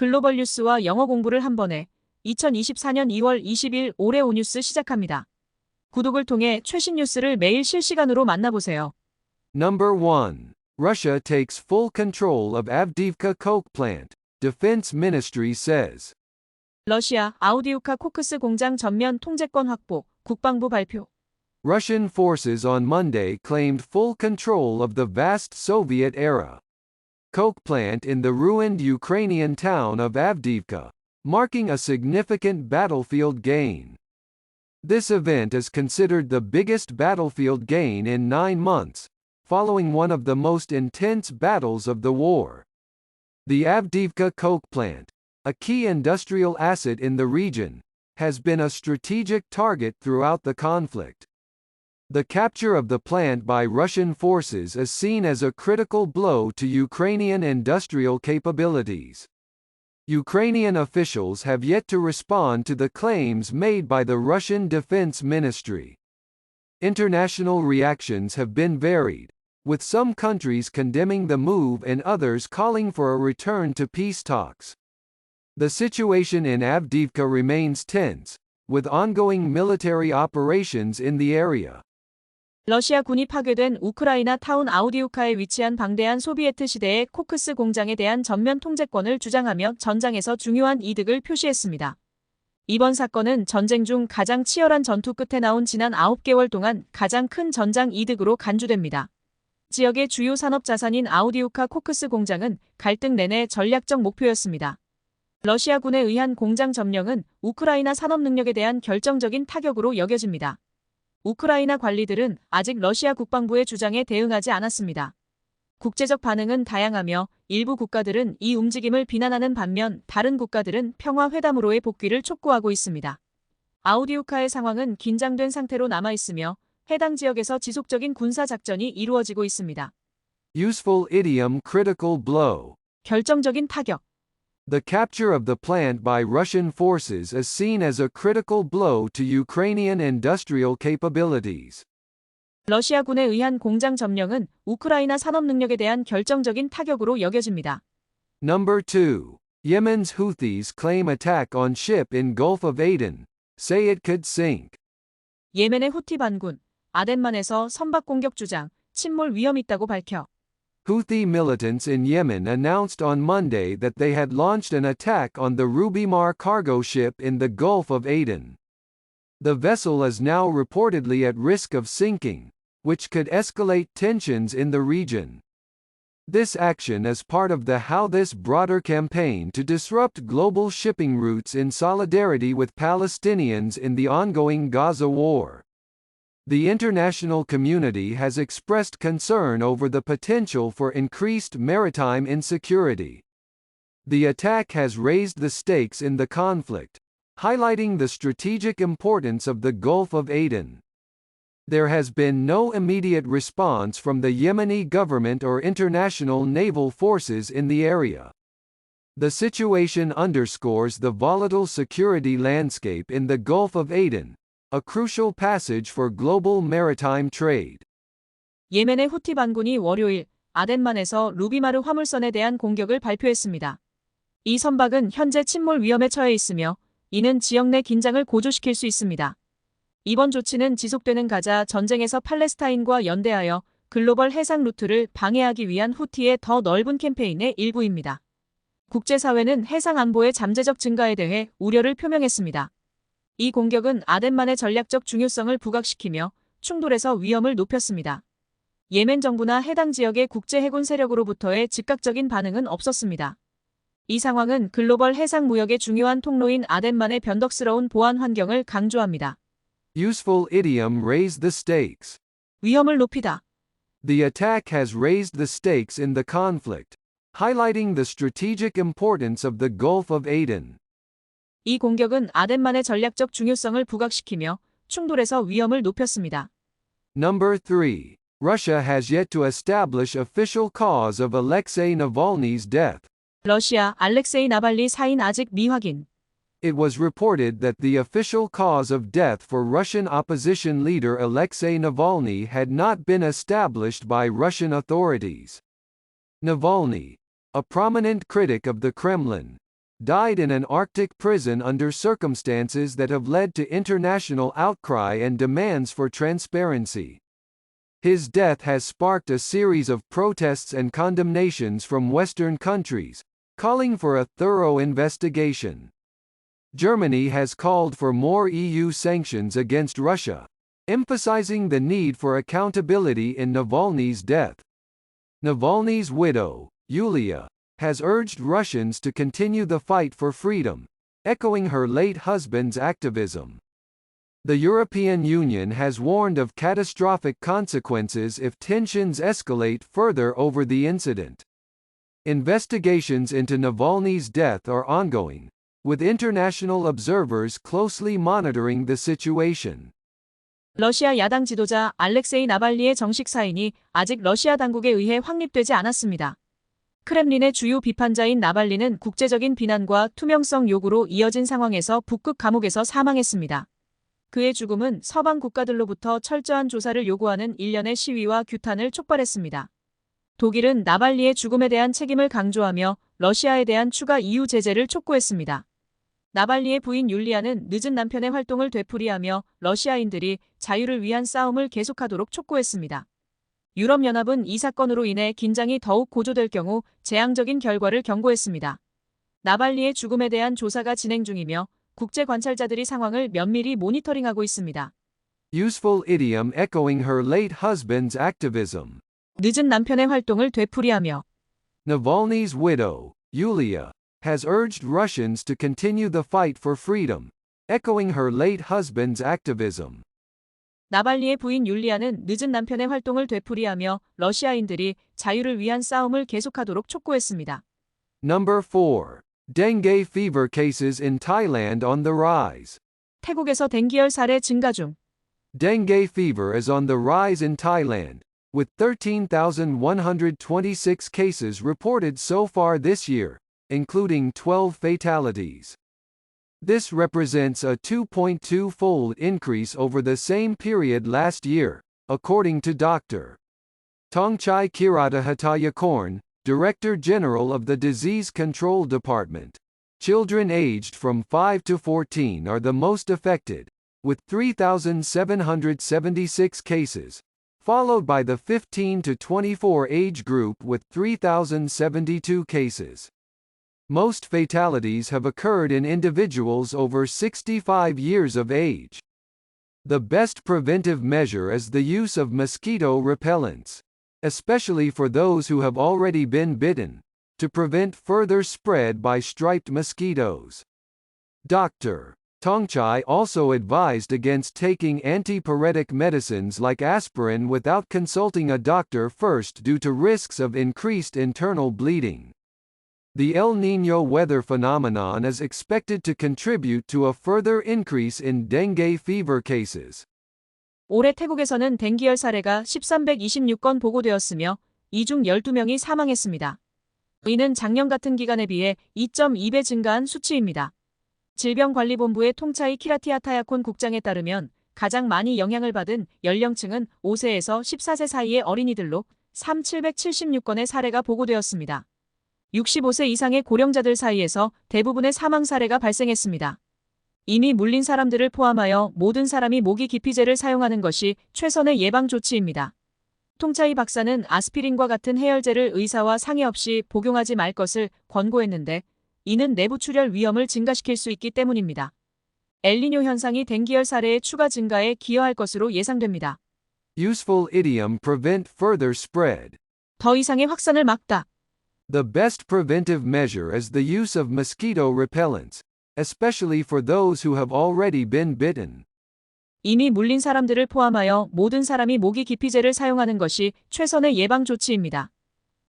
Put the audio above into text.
글로벌 뉴스와 영어 공부를 한 번에 2024년 2월 20일 올해 오뉴스 시작합니다. 구독을 통해 최신 뉴스를 매일 실시간으로 만나보세요. Number 1. Russia takes full control of Avdiivka coke plant, Defense Ministry says. 러시아 아우디우카 코크스 공장 전면 통제권 확보, 국방부 발표. Russian forces on Monday claimed full control of the vast Soviet-era coke plant in the ruined Ukrainian town of Avdiivka, marking a significant battlefield gain. This event is considered the biggest battlefield gain in 9 months, following one of the most intense battles of the war. The Avdiivka coke plant, a key industrial asset in the region, has been a strategic target throughout the conflict. The capture of the plant by Russian forces is seen as a critical blow to Ukrainian industrial capabilities. Ukrainian officials have yet to respond to the claims made by the Russian Defense Ministry. International reactions have been varied, with some countries condemning the move and others calling for a return to peace talks. The situation in Avdiivka remains tense, with ongoing military operations in the area. 러시아 군이 파괴된 우크라이나 타운 아우디우카에 위치한 방대한 소비에트 시대의 코크스 공장에 대한 전면 통제권을 주장하며 전장에서 중요한 이득을 표시했습니다. 이번 사건은 전쟁 중 가장 치열한 전투 끝에 나온 지난 9개월 동안 가장 큰 전장 이득으로 간주됩니다. 지역의 주요 산업 자산인 아우디우카 코크스 공장은 갈등 내내 전략적 목표였습니다. 러시아군에 의한 공장 점령은 우크라이나 산업 능력에 대한 결정적인 타격으로 여겨집니다. 우크라이나 관리들은 아직 러시아 국방부의 주장에 대응하지 않았습니다. 국제적 반응은 다양하며 일부 국가들은 이 움직임을 비난하는 반면 다른 국가들은 평화회담으로의 복귀를 촉구하고 있습니다. 아우디우카의 상황은 긴장된 상태로 남아있으며 해당 지역에서 지속적인 군사작전이 이루어지고 있습니다. Useful idiom critical blow. 결정적인 타격. The capture of the plant by Russian forces is seen as a critical blow to Ukrainian industrial capabilities. 러시아군에 의한 공장 점령은 우크라이나 산업 능력에 대한 결정적인 타격으로 여겨집니다. Number 2. Yemen's Houthis claim attack on ship in Gulf of Aden, say it could sink. 예멘의 후티반군, 아덴만에서 선박공격 주장, 침몰 위험 있다고 밝혀. Houthi militants in Yemen announced on Monday that they had launched an attack on the Rubimar cargo ship in the Gulf of Aden. The vessel is now reportedly at risk of sinking, which could escalate tensions in the region. This action is part of the Houthis' broader campaign to disrupt global shipping routes in solidarity with Palestinians in the ongoing Gaza war. The international community has expressed concern over the potential for increased maritime insecurity. The attack has raised the stakes in the conflict, highlighting the strategic importance of the Gulf of Aden. There has been no immediate response from the Yemeni government or international naval forces in the area. The situation underscores the volatile security landscape in the Gulf of Aden, a crucial passage for global maritime trade. 예멘의 후티반군이 월요일 아덴만에서 루비마르 화물선에 대한 공격을 발표했습니다. 이 선박은 현재 침몰 위험에 처해 있으며 이는 지역 내 긴장을 고조시킬 수 있습니다. 이번 조치는 지속되는 가자 전쟁에서 팔레스타인과 연대하여 글로벌 해상 루트를 방해하기 위한 후티의 더 넓은 캠페인의 일부입니다. 국제사회는 해상 안보의 잠재적 증가에 대해 우려를 표명했습니다. 이 공격은 아덴만의 전략적 중요성을 부각시키며 충돌에서 위험을 높였습니다. 예멘 정부나 해당 지역의 국제 해군 세력으로부터의 즉각적인 반응은 없었습니다. 이 상황은 글로벌 해상 무역의 중요한 통로인 아덴만의 변덕스러운 보안 환경을 강조합니다. Useful idiom raise the stakes. 위험을 높이다. The attack has raised the stakes in the conflict, highlighting the strategic importance of the Gulf of Aden. 이 공격은 아덴만의 전략적 중요성을 부각시키며 충돌에서 위험을 높였습니다. Number 3. Russia has yet to establish official cause of Alexei Navalny's death. 러시아 알렉세이 나발리 사인 아직 미확인. It was reported that the official cause of death for Russian opposition leader Alexei Navalny had not been established by Russian authorities. Navalny, a prominent critic of the Kremlin, died in an Arctic prison under circumstances that have led to international outcry and demands for transparency. His death has sparked a series of protests and condemnations from Western countries, calling for a thorough investigation. Germany has called for more EU sanctions against Russia, emphasizing the need for accountability in Navalny's death. Navalny's widow, Yulia, has urged Russians to continue the fight for freedom, echoing her late husband's activism. The European Union has warned of catastrophic consequences if tensions escalate further over the incident. Investigations into Navalny's death are ongoing, with international observers closely monitoring the situation. 러시아 야당 지도자 알렉세이 나발리의 정식 사인이 아직 러시아 당국에 의해 확립되지 않았습니다. 크렘린의 주요 비판자인 나발리는 국제적인 비난과 투명성 요구로 이어진 상황에서 북극 감옥에서 사망했습니다. 그의 죽음은 서방 국가들로부터 철저한 조사를 요구하는 일련의 시위와 규탄을 촉발했습니다. 독일은 나발리의 죽음에 대한 책임을 강조하며 러시아에 대한 추가 EU 제재를 촉구했습니다. 나발리의 부인 율리아는 늦은 남편의 활동을 되풀이하며 러시아인들이 자유를 위한 싸움을 계속하도록 촉구했습니다. 유럽연합은 이 사건으로 인해 긴장이 더욱 고조될 경우 재앙적인 결과를 경고했습니다. 나발리의 죽음에 대한 조사가 진행 중이며 국제 관찰자들이 상황을 면밀히 모니터링하고 있습니다. Useful idiom echoing her late husband's activism. 늦은 남편의 활동을 되풀이하며 Navalny's widow, Yulia, has urged Russians to continue the fight for freedom, echoing her late husband's activism. 나발리의 부인 율리아는 늦은 남편의 활동을 되풀이하며 러시아인들이 자유를 위한 싸움을 계속하도록 촉구했습니다. Number 4. Dengue fever cases in Thailand on the rise. 태국에서 댕기열 사례 증가 중. Dengue fever is on the rise in Thailand, with 13,126 cases reported so far this year, including 12 fatalities. This represents a 2.2-fold increase over the same period last year, according to Dr. Tongchai Kiratahathayakorn, Director General of the Disease Control Department. Children aged from 5 to 14 are the most affected, with 3,776 cases, followed by the 15 to 24 age group with 3,072 cases. Most fatalities have occurred in individuals over 65 years of age. The best preventive measure is the use of mosquito repellents, especially for those who have already been bitten, to prevent further spread by striped mosquitoes. Dr. Tongchai also advised against taking antipyretic medicines like aspirin without consulting a doctor first due to risks of increased internal bleeding. The El Niño weather phenomenon is expected to contribute to a further increase in dengue fever cases. 올해 태국에서는 댕기열 사례가 1326건 보고되었으며 이 중 12명이 사망했습니다. 이는 작년 같은 기간에 비해 2.2배 증가한 수치입니다. 질병관리본부의 통차이 키라티아타야콘 국장에 따르면 가장 많이 영향을 받은 연령층은 5세에서 14세 사이의 어린이들로 3,776건의 사례가 보고되었습니다. 65세 이상의 고령자들 사이에서 대부분의 사망 사례가 발생했습니다. 이미 물린 사람들을 포함하여 모든 사람이 모기 기피제를 사용하는 것이 최선의 예방 조치입니다. 통차이 박사는 아스피린과 같은 해열제를 의사와 상의 없이 복용하지 말 것을 권고했는데 이는 내부 출혈 위험을 증가시킬 수 있기 때문입니다. 엘니뇨 현상이 댕기열 사례의 추가 증가에 기여할 것으로 예상됩니다. Useful idiom prevent further spread. 더 이상의 확산을 막다. The best preventive measure is the use of mosquito repellents, especially for those who have already been bitten. 이미 물린 사람들을 포함하여 모든 사람이 모기 기피제를 사용하는 것이 최선의 예방 조치입니다.